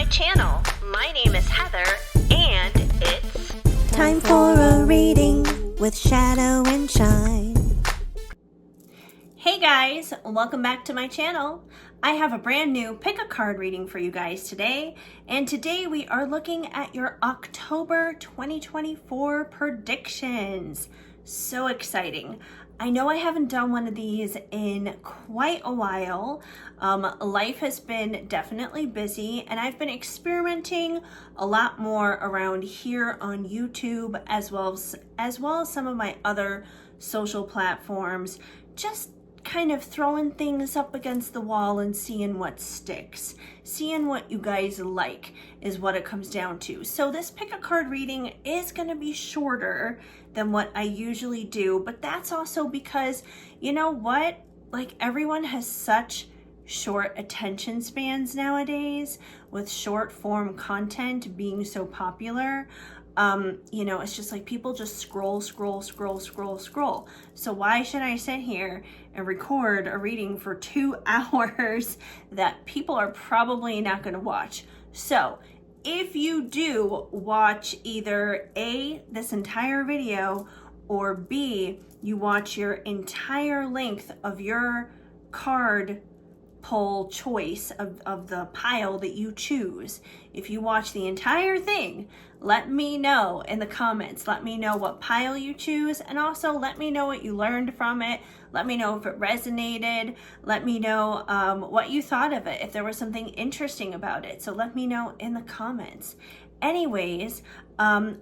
my channel. My name is Heather, and it's time for a reading with Shadow and Shine. Hey guys, welcome back to my channel. I have a brand new pick a card reading for you guys today, and today we are looking at your October 2024 predictions. So exciting. I know I haven't done one of these in quite a while. Life has been definitely busy, and I've been experimenting a lot more around here on YouTube as well as some of my other social platforms, just kind of throwing things up against the wall and seeing what sticks. Seeing what you guys like is what it comes down to. So this pick a card reading is going to be shorter than what I usually do, but that's also because, you know what? Like, everyone has such short attention spans nowadays, with short form content being so popular. You know, it's just like people just scroll. So why should I sit here and record a reading for 2 hours that people are probably not going to watch? So if you do watch either A, this entire video, or B, you watch your entire length of your card pull choice of the pile that you choose. If you watch the entire thing, let me know in the comments. Let me know what pile you choose, and also let me know what you learned from it. Let me know if it resonated. Let me know what you thought of it, if there was something interesting about it. So let me know in the comments. Anyways,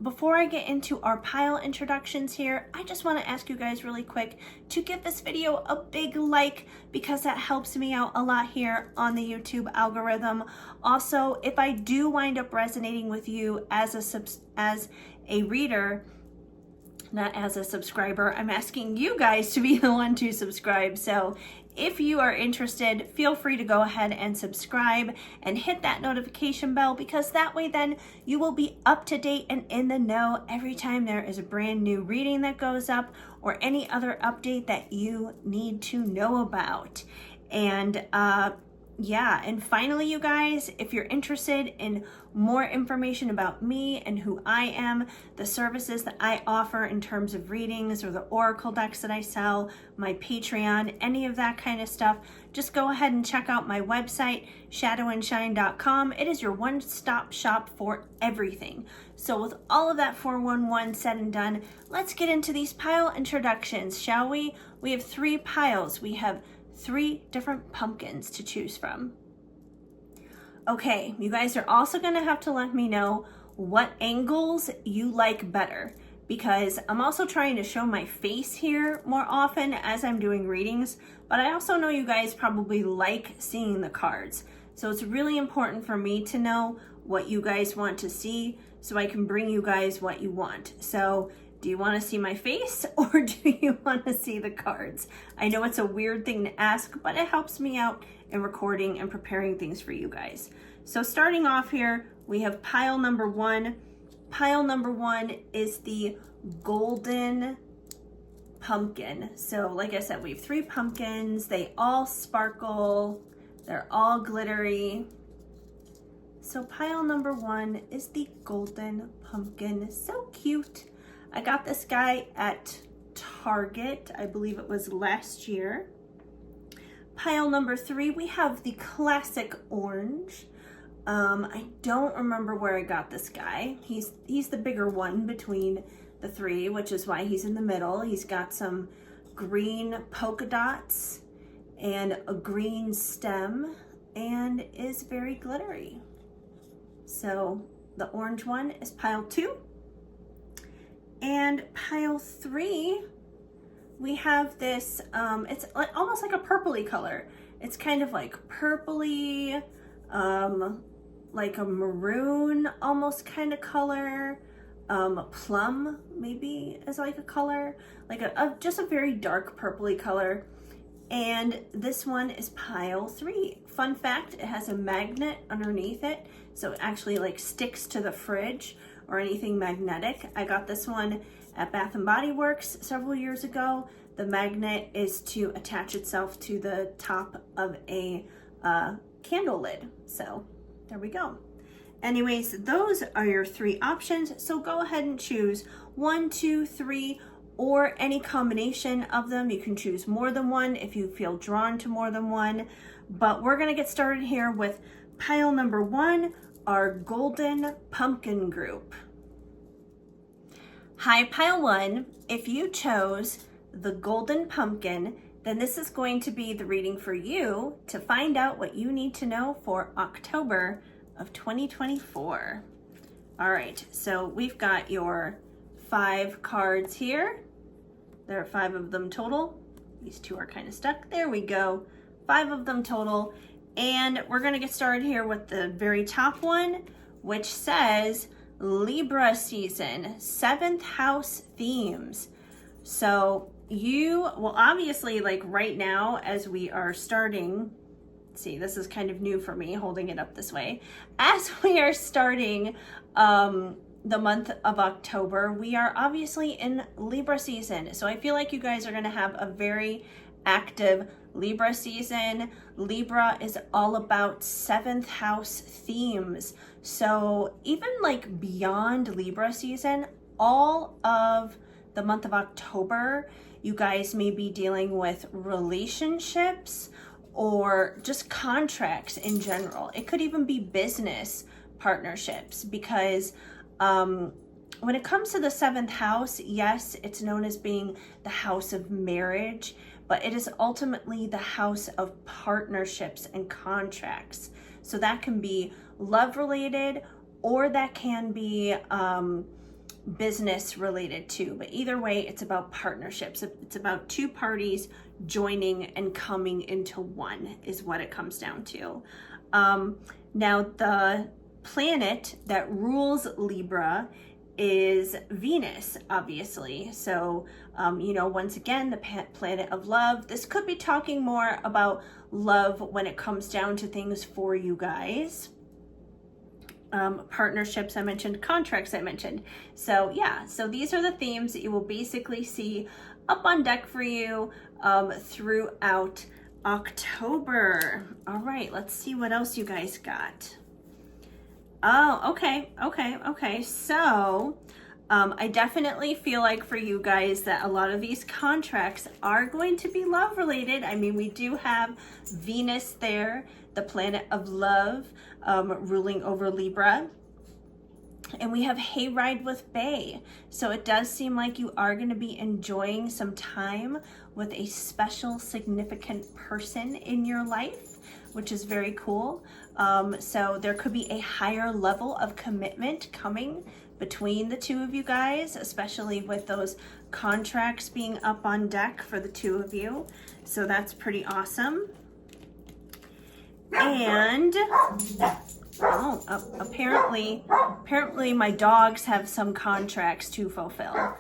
before I get into our pile introductions here, I just want to ask you guys really quick to give this video a big like, because that helps me out a lot here on the YouTube algorithm. Also, if I do wind up resonating with you as a reader, not as a subscriber, I'm asking you guys to be the one to subscribe. So if you are interested, feel free to go ahead and subscribe and hit that notification bell, because that way then you will be up to date and in the know every time there is a brand new reading that goes up, or any other update that you need to know about. And yeah, and finally, you guys, if you're interested in more information about me and who I am, the services that I offer in terms of readings, or the oracle decks that I sell, my Patreon, any of that kind of stuff, just go ahead and check out my website, shadowandshine.com. It is your one-stop shop for everything. So with all of that 411 said and done, let's get into these pile introductions, shall we? We have 3 piles. We have 3 different pumpkins to choose from. Okay, you guys are also going to have to let me know what angles you like better, because I'm also trying to show my face here more often as I'm doing readings, but I also know you guys probably like seeing the cards. So it's really important for me to know what you guys want to see, so I can bring you guys what you want. So do you want to see my face, or do you want to see the cards? I know it's a weird thing to ask, but it helps me out in recording and preparing things for you guys. So starting off here, we have pile number 1. Pile number 1 is the golden pumpkin. So like I said, we have 3 pumpkins. They all sparkle. They're all glittery. So pile number 1 is the golden pumpkin. So cute. I got this guy at Target. I believe it was last year. Pile number 3, we have the classic orange. I don't remember where I got this guy. He's the bigger one between the 3, which is why he's in the middle. He's got some green polka dots and a green stem, and is very glittery. So the orange one is pile 2. And pile 3, we have this, it's almost like a purpley color. It's kind of like purpley, like a maroon almost kind of color. Plum maybe is like a color, like just a very dark purpley color. And this one is pile 3. Fun fact, it has a magnet underneath it, so it actually like sticks to the fridge or anything magnetic. I got this one at Bath & Body Works several years ago. The magnet is to attach itself to the top of a candle lid. So there we go. anyways, those are your 3 options. So go ahead and choose 1, 2, 3, or any combination of them. You can choose more than one if you feel drawn to more than one. But we're gonna get started here with pile number 1, our Golden Pumpkin group. Hi, pile 1. If you chose the Golden Pumpkin, then this is going to be the reading for you to find out what you need to know for October of 2024. All right, so we've got your 5 cards here. There are 5 of them total. These 2 are kind of stuck. There we go. 5 of them total. And we're going to get started here with the very top one, which says Libra season, 7th house themes. So you will obviously, like right now as we are starting, see, this is kind of new for me holding it up this way. As we are starting the month of October, we are obviously in Libra season. So I feel like you guys are going to have a very active Libra season. Libra is all about 7th house themes. So even like beyond Libra season, all of the month of October, you guys may be dealing with relationships or just contracts in general. It could even be business partnerships, because when it comes to the 7th house, yes, it's known as being the house of marriage, but it is ultimately the house of partnerships and contracts. So that can be love related, or that can be business related too. But either way, it's about partnerships. It's about 2 parties joining and coming into one is what it comes down to. Now, the planet that rules Libra is Venus, obviously. So, once again, the planet of love. This could be talking more about love when it comes down to things for you guys. Partnerships I mentioned, contracts I mentioned. So yeah, so these are the themes that you will basically see up on deck for you throughout October. All right, let's see what else you guys got. Oh, okay. So I definitely feel like for you guys that a lot of these contracts are going to be love related. I mean, we do have Venus there, the planet of love, ruling over Libra. And we have Hayride with Bay. So it does seem like you are going to be enjoying some time with a special, significant person in your life, which is very cool. So there could be a higher level of commitment coming between the 2 of you guys, especially with those contracts being up on deck for the 2 of you. So that's pretty awesome. And apparently my dogs have some contracts to fulfill.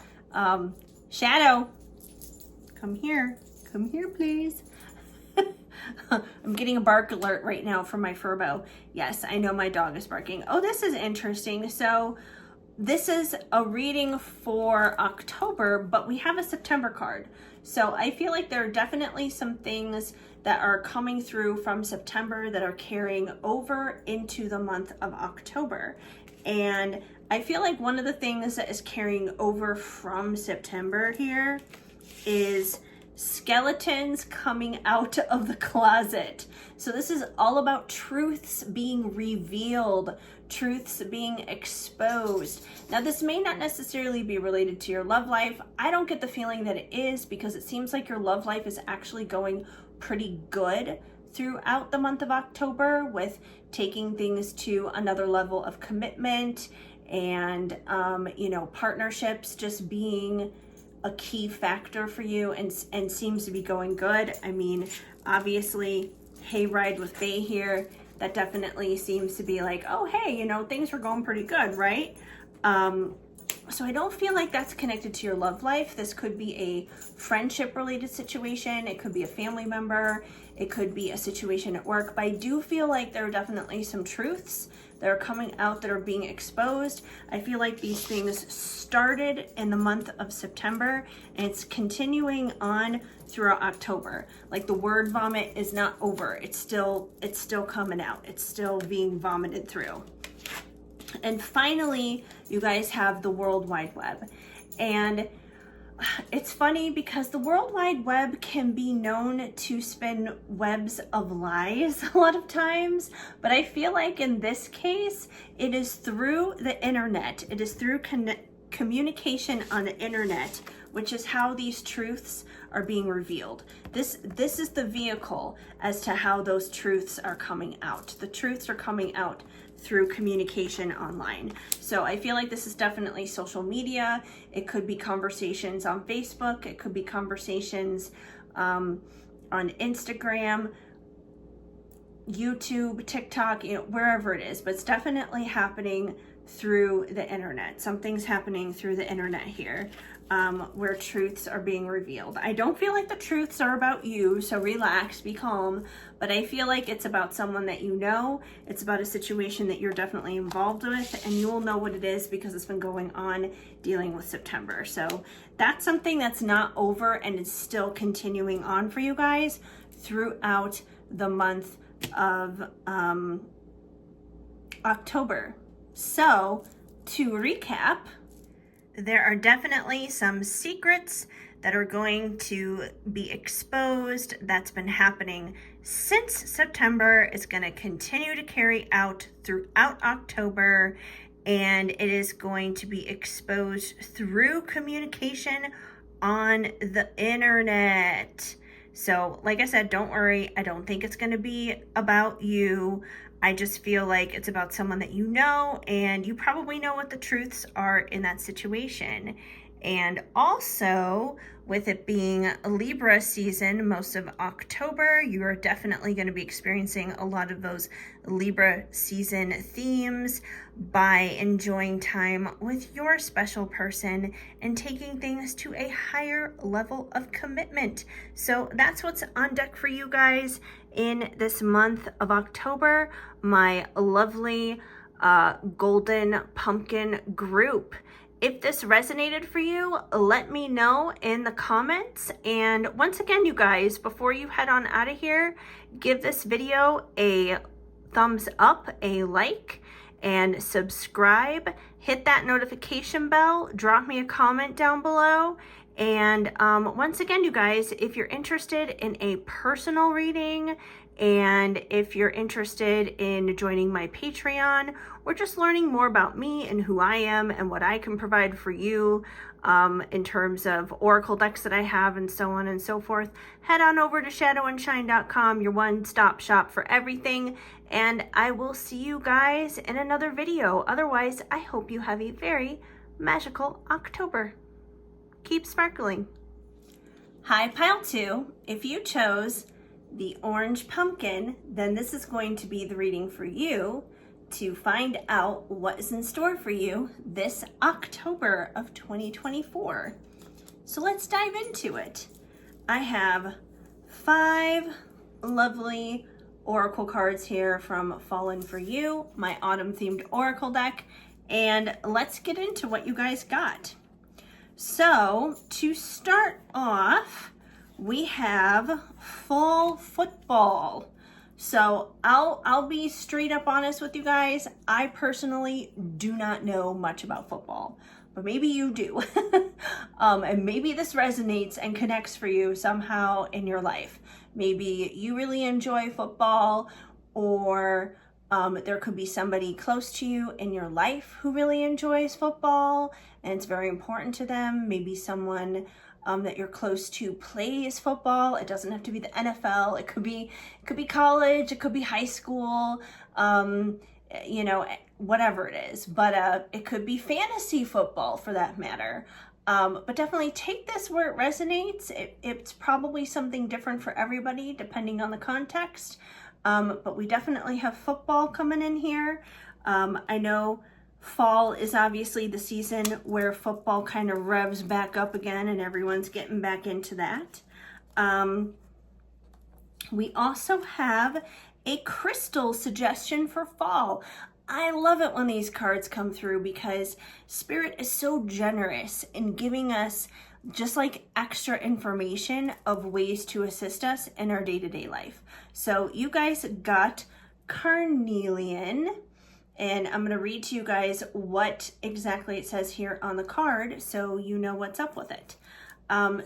Shadow, come here please. I'm getting a bark alert right now from my Furbo. Yes, I know my dog is barking. Oh, this is interesting. So this is a reading for October, but we have a September card. So I feel like there are definitely some things that are coming through from September that are carrying over into the month of October. And I feel like one of the things that is carrying over from September here is skeletons coming out of the closet. So this is all about truths being revealed, truths being exposed. Now, this may not necessarily be related to your love life. I don't get the feeling that it is, because it seems like your love life is actually going pretty good throughout the month of October, with taking things to another level of commitment and, partnerships just being a key factor for you and seems to be going good. I mean, obviously, Hayride with Bay here, that definitely seems to be like, oh, hey, things were going pretty good, right? So I don't feel like that's connected to your love life. This could be a friendship related situation. It could be a family member. It could be a situation at work. But I do feel like there are definitely some truths that are coming out that are being exposed. I feel like these things started in the month of September and it's continuing on throughout October. Like the word vomit is not over. It's still coming out. It's still being vomited through. And finally, you guys have the World Wide Web. And it's funny because the World Wide Web can be known to spin webs of lies a lot of times, but I feel like in this case, it is through the internet. It is through communication on the internet, which is how these truths are being revealed. This is the vehicle as to how those truths are coming out. The truths are coming out through communication online. So I feel like this is definitely social media. It could be conversations on Facebook. It could be conversations on Instagram, YouTube, TikTok, wherever it is, but it's definitely happening through the internet. Something's happening through the internet here, where truths are being revealed. I don't feel like the truths are about you, so relax, be calm, but I feel like it's about someone that you know. It's about a situation that you're definitely involved with, and you will know what it is because it's been going on dealing with September. So that's something that's not over and it's still continuing on for you guys throughout the month of October. So to recap, there are definitely some secrets that are going to be exposed. That's been happening since September. It's going to continue to carry out throughout October, and it is going to be exposed through communication on the internet. So like I said, don't worry. I don't think it's going to be about you. I just feel like it's about someone that you know, and you probably know what the truths are in that situation. And also, with it being Libra season, most of October, you are definitely going to be experiencing a lot of those Libra season themes by enjoying time with your special person and taking things to a higher level of commitment. So that's what's on deck for you guys in this month of October, my lovely golden pumpkin group. If this resonated for you, let me know in the comments. And once again, you guys, before you head on out of here, give this video a thumbs up, a like, and subscribe. Hit that notification bell, drop me a comment down below. And once again, you guys, if you're interested in a personal reading, and if you're interested in joining my Patreon or just learning more about me and who I am and what I can provide for you in terms of oracle decks that I have and so on and so forth, head on over to shadowandshine.com, your one-stop shop for everything. And I will see you guys in another video. Otherwise, I hope you have a very magical October. Keep sparkling. Hi, Pile 2. If you chose the orange pumpkin, then this is going to be the reading for you to find out what is in store for you this October of 2024. So let's dive into it. I have 5 lovely oracle cards here from Fallen for You, my autumn themed oracle deck, and let's get into what you guys got. So to start off, we have fall football. So I'll be straight up honest with you guys. I personally do not know much about football, but maybe you do. And maybe this resonates and connects for you somehow in your life. Maybe you really enjoy football, or there could be somebody close to you in your life who really enjoys football and it's very important to them. Maybe someone that you're close to plays football. It doesn't have to be the NFL. It could be college. It could be high school. Whatever it is. But it could be fantasy football for that matter. But definitely take this where it resonates. It's probably something different for everybody depending on the context. But we definitely have football coming in here. I know fall is obviously the season where football kind of revs back up again and everyone's getting back into that. We also have a crystal suggestion for fall. I love it when these cards come through because Spirit is so generous in giving us just like extra information of ways to assist us in our day-to-day life. So you guys got carnelian, And I'm going to read to you guys what exactly it says here on the card so you know what's up with it.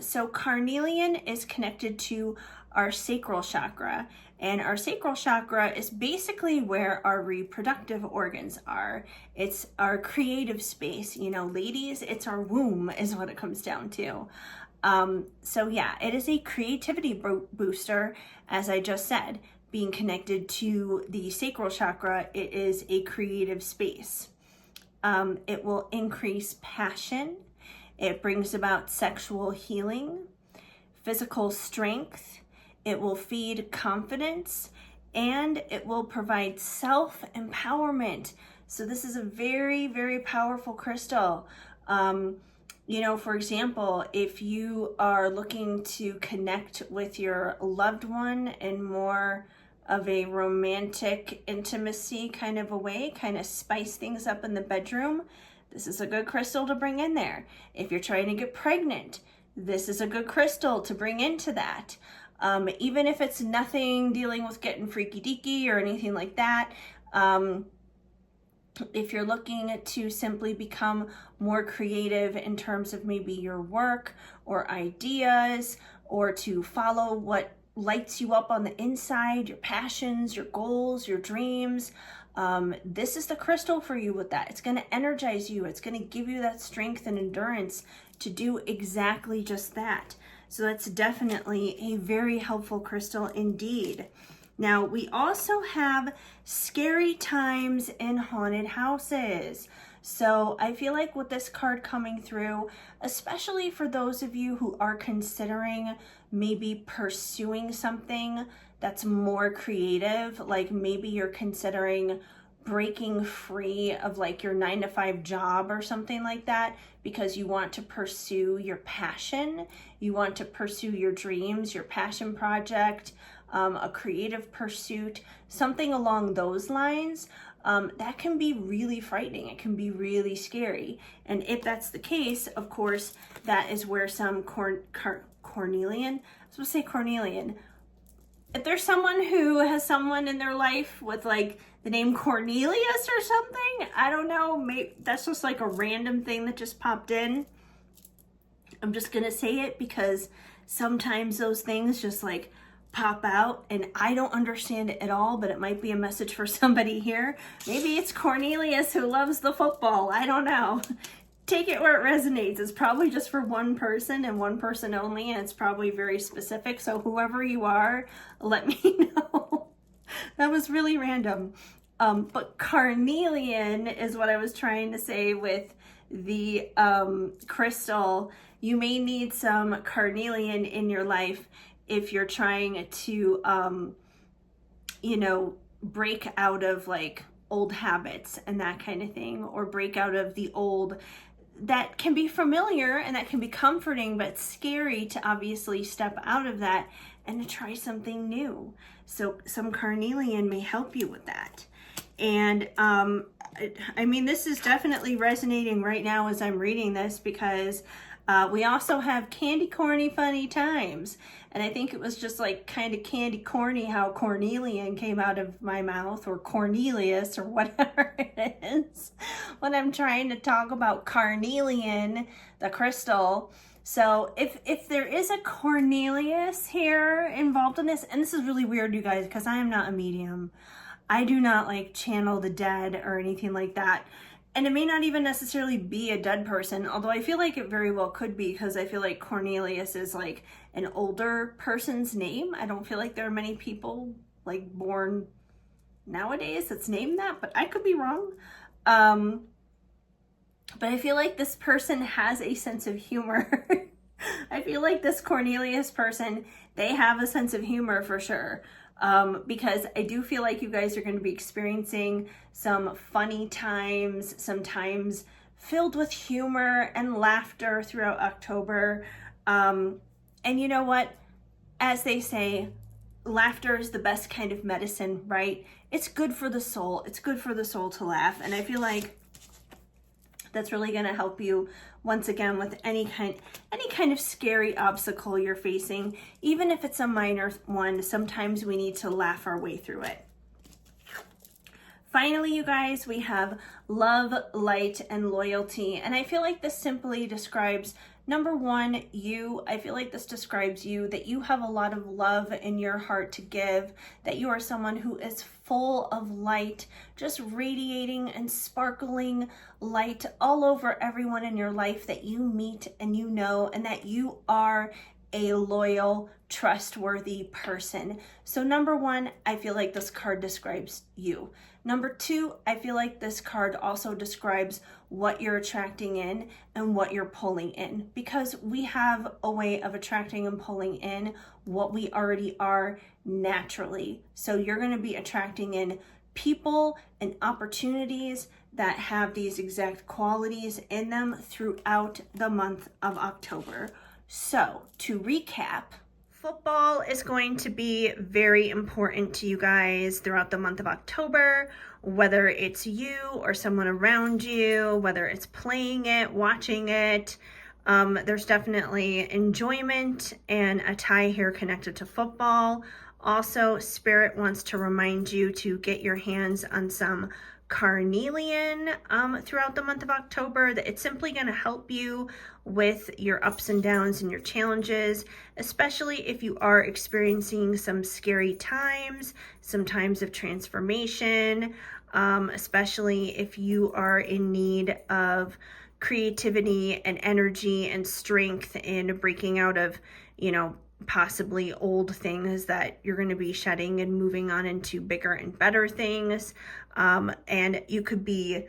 So carnelian is connected to our sacral chakra, and our sacral chakra is basically where our reproductive organs are. It's our creative space. You know, ladies, it's our womb is what it comes down to. So yeah, it is a creativity booster, as I just said. Being connected to the sacral chakra, it is a creative space. It will increase passion. It brings about sexual healing, physical strength. It will feed confidence, and it will provide self-empowerment. So this is a very, very powerful crystal. You know, for example, if you are looking to connect with your loved one in more of a romantic intimacy kind of a way, kind of spice things up in the bedroom, this is a good crystal to bring in there. If you're trying to get pregnant, this is a good crystal to bring into that. Even if it's nothing dealing with getting freaky deaky or anything like that, if you're looking to simply become more creative in terms of maybe your work or ideas, or to follow what lights you up on the inside, your passions, your goals, your dreams, this is the crystal for you with that. It's going to energize you. It's going to give you that strength and endurance to do exactly just that. So that's definitely a very helpful crystal indeed. Now, we also have scary times in haunted houses. So I feel like with this card coming through, especially for those of you who are considering maybe pursuing something that's more creative, like maybe you're considering breaking free of like your 9-to-5 job or something like that because you want to pursue your passion, you want to pursue your dreams, your passion project, a creative pursuit, something along those lines. That can be really frightening. It can be really scary. And if that's the case, of course, that is where some cornelian, if there's someone who has someone in their life with like the name Cornelius or something, I don't know, maybe that's just like a random thing that just popped in. I'm just gonna say it because sometimes those things just like pop out and I don't understand it at all, but it might be a message for somebody here. Maybe it's Cornelius who loves the football. I don't know. Take it where it resonates. It's probably just for one person and one person only, and it's probably very specific. So whoever you are, let me know. That was really random. But carnelian is what I was trying to say with the crystal. You may need some carnelian in your life if you're trying to, you know, break out of like old habits and that kind of thing, or break out of the old. That can be familiar and that can be comforting, but it's scary to obviously step out of that and to try something new. So some carnelian may help you with that. And I mean, this is definitely resonating right now as I'm reading this, because we also have candy corny funny times. And I think it was just like kind of candy corny how cornelian came out of my mouth, or Cornelius, or whatever it is, when I'm trying to talk about carnelian, the crystal. So if there is a Cornelius here involved in this, and this is really weird, you guys, because I am not a medium. I do not like channel the dead or anything like that. And it may not even necessarily be a dead person, although I feel like it very well could be, because I feel like Cornelius is like an older person's name. I don't feel like there are many people like born nowadays that's named that, but I could be wrong. But I feel like this person has a sense of humor. I feel like this Cornelius person, they have a sense of humor for sure. Because I do feel like you guys are going to be experiencing some funny times, sometimes filled with humor and laughter throughout October. And you know what? As they say, laughter is the best kind of medicine, right? It's good for the soul. It's good for the soul to laugh. And I feel like that's really going to help you once again with any kind of scary obstacle you're facing. Even if it's a minor one, sometimes we need to laugh our way through it. Finally, you guys, we have love, light, and loyalty. And I feel like this simply describes, number one, you. I feel like this describes you, that you have a lot of love in your heart to give, that you are someone who is full of light, just radiating and sparkling light all over everyone in your life that you meet and you know, and that you are a loyal, trustworthy person. So number one, I feel like this card describes you. Number two, I feel like this card also describes what you're attracting in and what you're pulling in, because we have a way of attracting and pulling in what we already are naturally. So you're going to be attracting in people and opportunities that have these exact qualities in them throughout the month of October. So to recap, football is going to be very important to you guys throughout the month of October, whether it's you or someone around you, whether it's playing it, watching it. There's definitely enjoyment and a tie here connected to football. Also, Spirit wants to remind you to get your hands on some carnelian throughout the month of October. That it's simply going to help you with your ups and downs and your challenges, especially if you are experiencing some scary times, some times of transformation, especially if you are in need of creativity and energy and strength in breaking out of, possibly old things that you're going to be shedding and moving on into bigger and better things. And you could be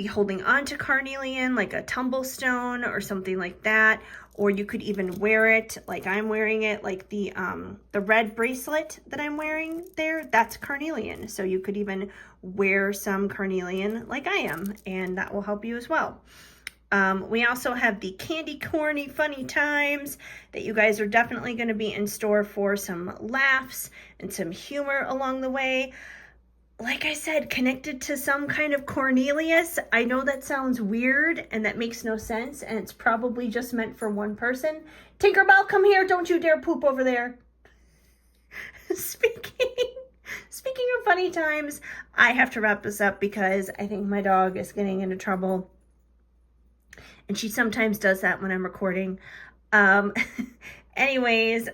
holding on to carnelian like a tumblestone or something like that, or you could even wear it like I'm wearing it, like the red bracelet that I'm wearing there, that's carnelian. So you could even wear some carnelian like I am, and that will help you as well. We also have the candy corny funny times that you guys are definitely going to be in store for some laughs and some humor along the way. Like I said, connected to some kind of Cornelius. I know that sounds weird and that makes no sense, and it's probably just meant for one person. Tinkerbell, come here. Don't you dare poop over there. Speaking of funny times, I have to wrap this up because I think my dog is getting into trouble. And she sometimes does that when I'm recording. Anyways,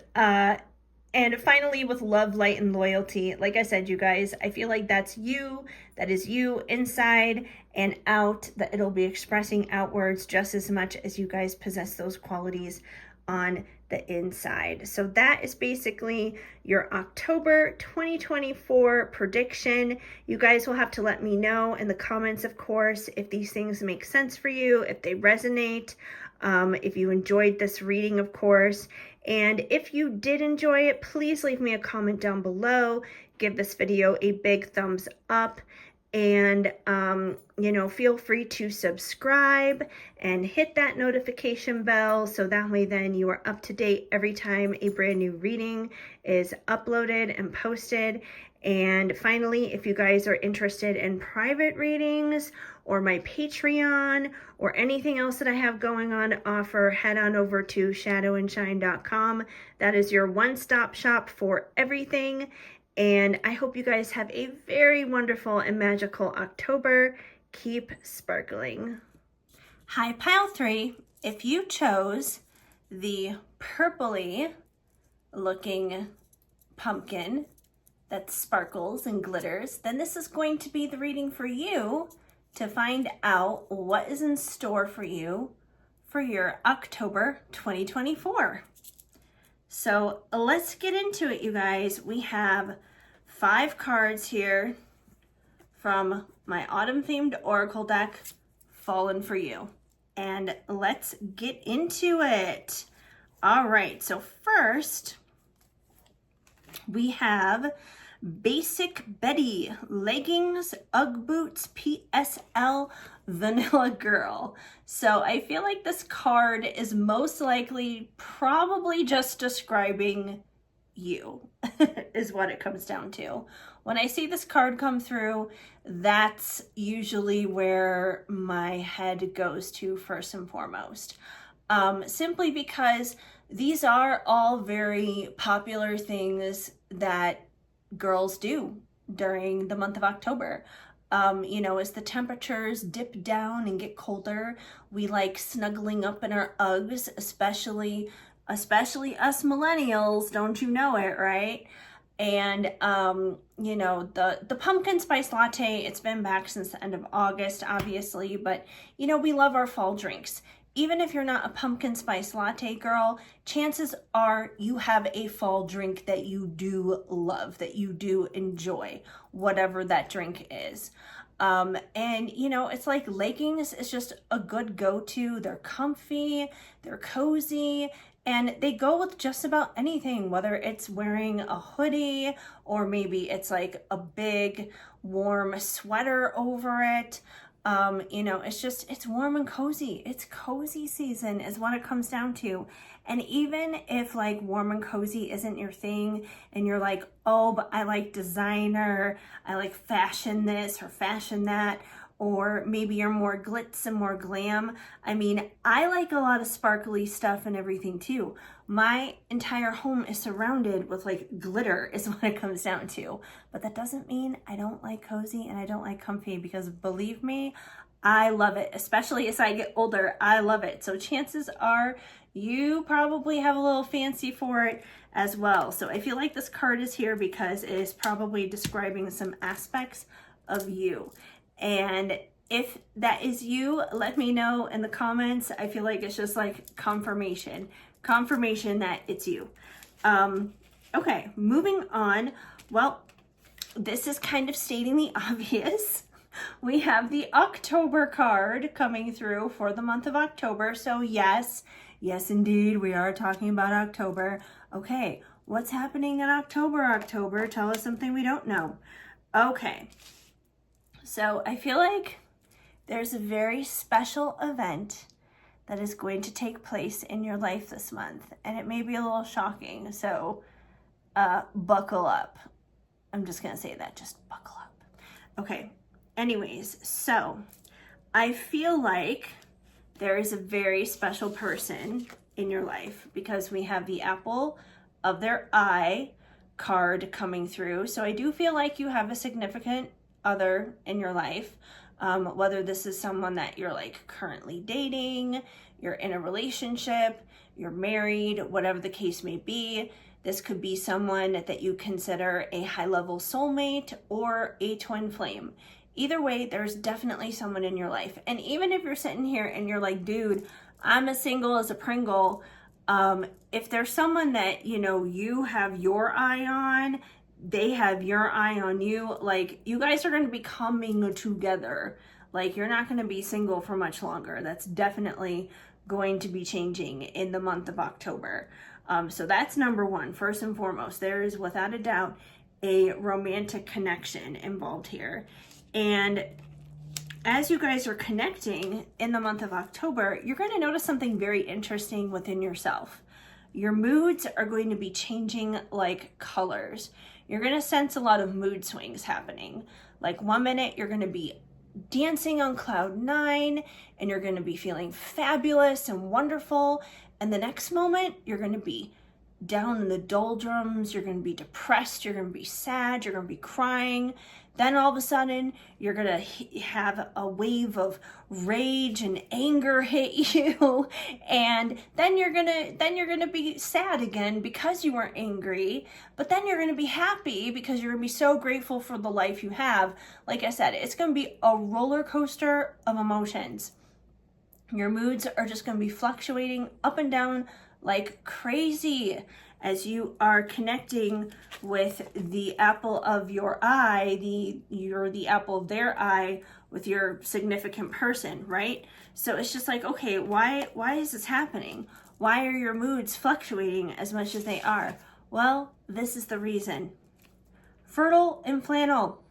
and finally, with love, light, and loyalty, like I said, you guys, I feel like that's you. That is you inside and out, that it'll be expressing outwards just as much as you guys possess those qualities on the inside. So that is basically your October 2024 prediction. You guys will have to let me know in the comments, of course, if these things make sense for you, if they resonate, if you enjoyed this reading, of course. And if you did enjoy it, please leave me a comment down below. Give this video a big thumbs up. And, feel free to subscribe and hit that notification bell so that way then you are up to date every time a brand new reading is uploaded and posted. And finally, if you guys are interested in private readings or my Patreon or anything else that I have going on to offer, head on over to shadowandshine.com. That is your one-stop shop for everything. And I hope you guys have a very wonderful and magical October. Keep sparkling. Hi, Pile 3. If you chose the purpley looking pumpkin that sparkles and glitters, then this is going to be the reading for you to find out what is in store for you for your October 2024. So let's get into it, you guys. We have 5 cards here from my autumn-themed oracle deck, Fallen for You. And let's get into it. All right, so first we have Basic Betty, leggings, Ugg boots, PSL, Vanilla Girl. So I feel like this card is most likely probably just describing you, is what it comes down to. When I see this card come through, that's usually where my head goes to first and foremost. Simply because these are all very popular things that girls do during the month of October. As the temperatures dip down and get colder, we like snuggling up in our Uggs, especially us millennials, don't you know it, right? And the pumpkin spice latte, it's been back since the end of August, obviously, but we love our fall drinks. Even if you're not a pumpkin spice latte girl, chances are you have a fall drink that you do love, that you do enjoy, whatever that drink is. It's like leggings is just a good go-to. They're comfy, they're cozy, and they go with just about anything, whether it's wearing a hoodie or maybe it's like a big warm sweater over it. It's warm and cozy. It's cozy season is what it comes down to. And even if like warm and cozy isn't your thing and you're like, oh, but I like designer, I like fashion this or fashion that, or maybe you're more glitz and more glam. I mean, I like a lot of sparkly stuff and everything too. My entire home is surrounded with like glitter is what it comes down to. But that doesn't mean I don't like cozy and I don't like comfy, because believe me, I love it. Especially as I get older, I love it. So chances are you probably have a little fancy for it as well. So I feel like this card is here because it is probably describing some aspects of you. And if that is you, let me know in the comments. I feel like it's just like confirmation that it's you. Okay, moving on. Well, this is kind of stating the obvious. We have the October card coming through for the month of October. So yes, indeed, we are talking about October. Okay, what's happening in October? Tell us something we don't know. Okay, so I feel like there's a very special event that is going to take place in your life this month, and it may be a little shocking, so buckle up. I'm just gonna say that, just buckle up. Okay, anyways, so I feel like there is a very special person in your life because we have the apple of their eye card coming through. So I do feel like you have a significant other in your life, whether this is someone that you're like currently dating, you're in a relationship, you're married, whatever the case may be. This could be someone that you consider a high-level soulmate or a twin flame. Either way, there's definitely someone in your life. And even if you're sitting here and you're like, dude, I'm as single as a Pringle, if there's someone that, you have your eye on, they have your eye on you, like you guys are going to be coming together. Like you're not going to be single for much longer. That's definitely going to be changing in the month of October. So that's number one. First and foremost, there is without a doubt a romantic connection involved here. And as you guys are connecting in the month of October, you're going to notice something very interesting within yourself. Your moods are going to be changing like colors. You're going to sense a lot of mood swings happening. Like 1 minute, you're going to be dancing on cloud 9 and you're going to be feeling fabulous and wonderful. And the next moment, you're going to be down in the doldrums, you're going to be depressed, you're going to be sad, you're going to be crying. Then all of a sudden, you're going to have a wave of rage and anger hit you. And then you're going to be sad again because you were angry. But then you're going to be happy because you're going to be so grateful for the life you have. Like I said, it's going to be a roller coaster of emotions. Your moods are just going to be fluctuating up and down like crazy as you are connecting with the apple of your eye, the apple of their eye with your significant person, right? So it's just like, okay, why is this happening? Why are your moods fluctuating as much as they are? Well, this is the reason. Fertile and flannel.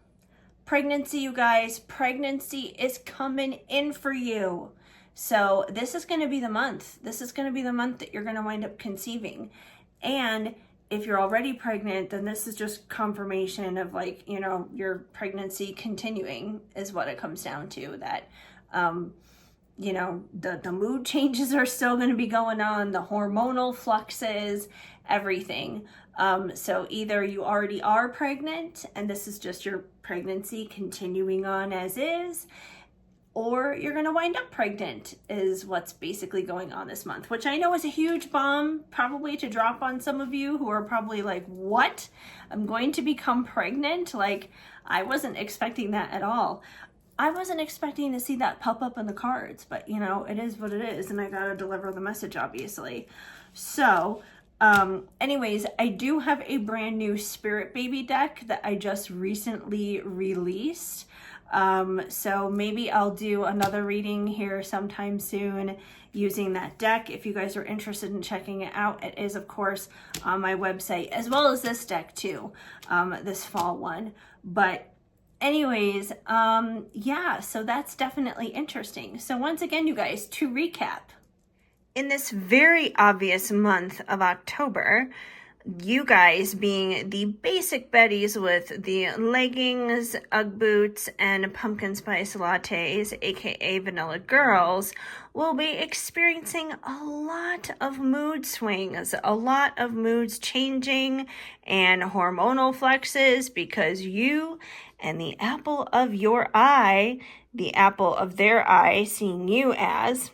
Pregnancy, you guys. Pregnancy is coming in for you. So this is going to be the month. This is going to be the month that you're going to wind up conceiving. And if you're already pregnant, then this is just confirmation of like, your pregnancy continuing is what it comes down to. That, the mood changes are still going to be going on, the hormonal fluxes, everything. So either you already are pregnant and this is just your pregnancy continuing on as is, or you're going to wind up pregnant is what's basically going on this month, which I know is a huge bomb probably to drop on some of you who are probably like, what? I'm going to become pregnant? Like, I wasn't expecting that at all. I wasn't expecting to see that pop up in the cards, but you know, it is what it is, and I gotta deliver the message, obviously. So, anyways, I do have a brand new Spirit Baby deck that I just recently released. So maybe I'll do another reading here sometime soon using that deck. If you guys are interested in checking it out, it is of course on my website, as well as this deck too, this fall one. But anyways, yeah, so that's definitely interesting. So once again, you guys, to recap, in this very obvious month of October, you guys being the basic Betties with the leggings, Ugg boots, and pumpkin spice lattes, aka vanilla girls, will be experiencing a lot of mood swings, a lot of moods changing and hormonal flexes, because you and the apple of your eye, the apple of their eye, seeing you as,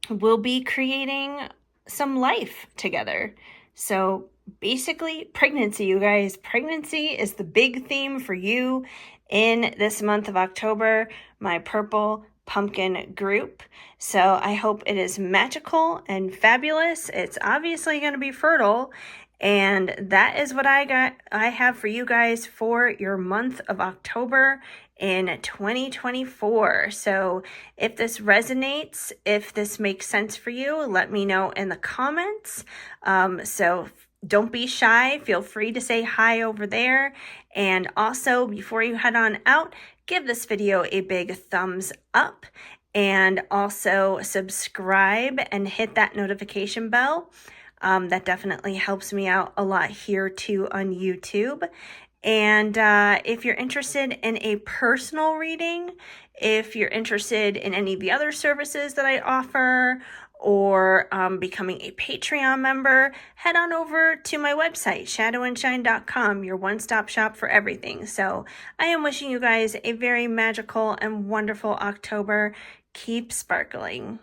will be creating some life together. So basically, pregnancy, you guys. Pregnancy is the big theme for you in this month of October, my Purple Pumpkin group. So I hope it is magical and fabulous. It's obviously going to be fertile. And that is what I have for you guys for your month of October in 2024. So if this resonates, if this makes sense for you, let me know in the comments. So don't be shy. Feel free to say hi over there. And also, before you head on out, give this video a big thumbs up. And also subscribe and hit that notification bell. That definitely helps me out a lot here too on YouTube. And if you're interested in a personal reading, if you're interested in any of the other services that I offer, or becoming a Patreon member, head on over to my website, shadowandshine.com, your one-stop shop for everything. So I am wishing you guys a very magical and wonderful October. Keep sparkling.